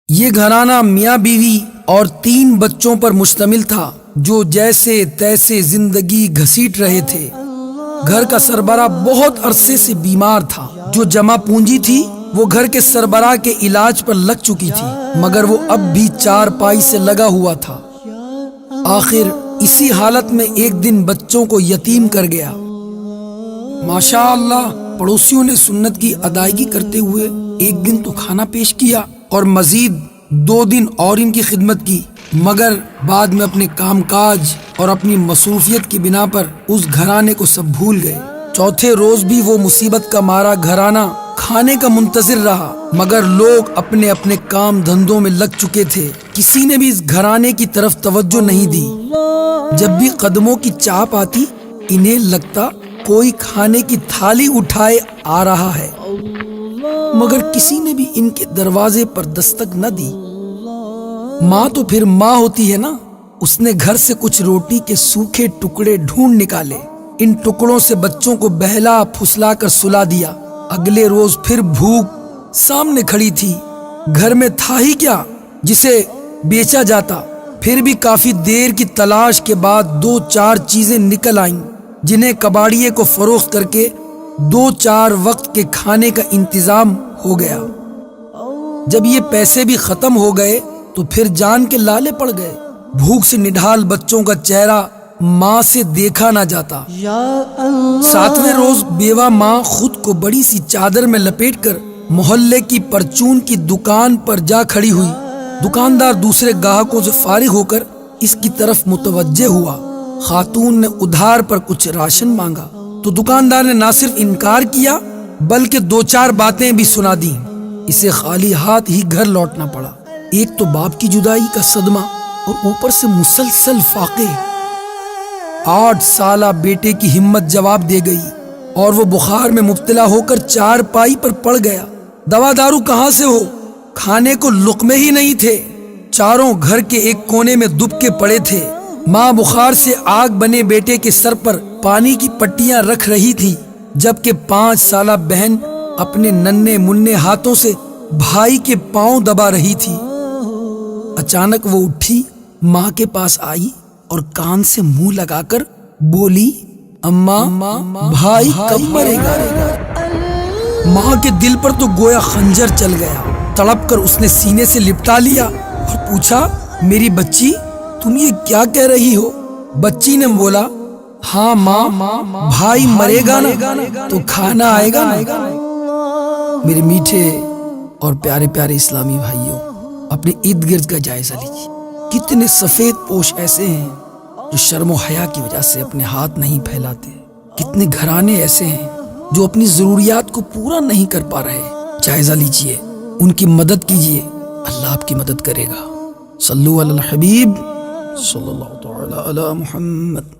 یہ گھرانہ میاں بیوی اور 3 بچوں پر مشتمل تھا جو جیسے تیسے زندگی گھسیٹ رہے تھے۔ گھر کا سربراہ بہت عرصے سے بیمار تھا۔ جو جمع پونجی تھی وہ گھر کے سربراہ کے علاج پر لگ چکی تھی، مگر وہ اب بھی چارپائی سے لگا ہوا تھا۔ آخر اسی حالت میں ایک دن بچوں کو یتیم کر گیا۔ ماشاء اللہ، پڑوسیوں نے سنت کی ادائیگی کرتے ہوئے ایک دن تو کھانا پیش کیا اور مزید 2 دن اور ان کی خدمت کی، مگر بعد میں اپنے کام کاج اور اپنی مصروفیت کی بنا پر اس گھرانے کو سب بھول گئے۔ چوتھے روز بھی وہ مصیبت کا مارا گھرانہ کھانے کا منتظر رہا، مگر لوگ اپنے اپنے کام دھندوں میں لگ چکے تھے۔ کسی نے بھی اس گھرانے کی طرف توجہ نہیں دی۔ جب بھی قدموں کی چاپ آتی، انہیں لگتا کوئی کھانے کی تھالی اٹھائے آ رہا ہے، مگر کسی نے بھی ان کے دروازے پر دستک نہ دی۔ ماں تو پھر ماں ہوتی ہے نا، اس نے گھر سے کچھ روٹی کے سوکھے ٹکڑے ڈھونڈ نکالے، ان ٹکڑوں سے بچوں کو بہلا پھسلا کر سلا دیا۔ اگلے روز پھر بھوک سامنے کھڑی تھی، گھر میں تھا ہی کیا جسے بیچا جاتا۔ پھر بھی کافی دیر کی تلاش کے بعد 2-4 چیزیں نکل آئیں، جنہیں کباڑیے کو فروخت کر کے 2-4 وقت کے کھانے کا انتظام ہو گیا۔ جب یہ پیسے بھی ختم ہو گئے تو پھر جان کے لالے پڑ گئے۔ بھوک سے نڈھال بچوں کا چہرہ ماں سے دیکھا نہ جاتا۔ 7ویں روز بیوہ ماں خود کو بڑی سی چادر میں لپیٹ کر محلے کی پرچون کی دکان پر جا کھڑی ہوئی۔ دکاندار دوسرے گاہکوں سے فارغ ہو کر اس کی طرف متوجہ ہوا۔ خاتون نے ادھار پر کچھ راشن مانگا تو دکاندار نے نہ صرف انکار کیا بلکہ 2-4 باتیں بھی سنا دیں۔ اسے خالی ہاتھ ہی گھر لوٹنا پڑا۔ ایک تو باپ کی جدائی کا صدمہ اور اوپر سے مسلسل فاقے۔ 8 سالہ بیٹے کی ہمت جواب دے گئی اور وہ بخار میں مبتلا ہو کر چارپائی پر پڑ گیا۔ دوا دارو کہاں سے ہو؟ کھانے کو لقمے ہی نہیں تھے۔ چاروں گھر کے ایک کونے میں دب کے پڑے تھے۔ ماں بخار سے آگ بنے بیٹے کے سر پر پانی کی پٹیاں رکھ رہی تھی، جبکہ 5 سالہ بہن اپنے ننھے منھے ہاتھوں سے بھائی کے پاؤں دبا رہی تھی۔ اچانک وہ اٹھی، ماں کے پاس آئی اور کان سے منہ لگا کر بولی، اماں بھائی کب مرے گا؟ ماں کے دل پر تو گویا خنجر چل گیا۔ تڑپ کر اس نے سینے سے لپٹا لیا اور پوچھا، میری بچی تم یہ کیا کہہ رہی ہو؟ بچی نے بولا، ہاں ماں، بھائی مرے گا نا تو کھانا آئے گا نا۔ میرے میٹھے اور پیارے پیارے اسلامی بھائیوں، اپنے ارد گرد کا جائزہ لیجیے۔ کتنے سفید پوش ایسے ہیں جو شرم و حیا کی وجہ سے اپنے ہاتھ نہیں پھیلاتے۔ کتنے گھرانے ایسے ہیں جو اپنی ضروریات کو پورا نہیں کر پا رہے۔ جائزہ لیجیے، ان کی مدد کیجیے، اللہ آپ کی مدد کرے گا۔ صلو علی الحبیب صلی اللہ تعالی علی محمد۔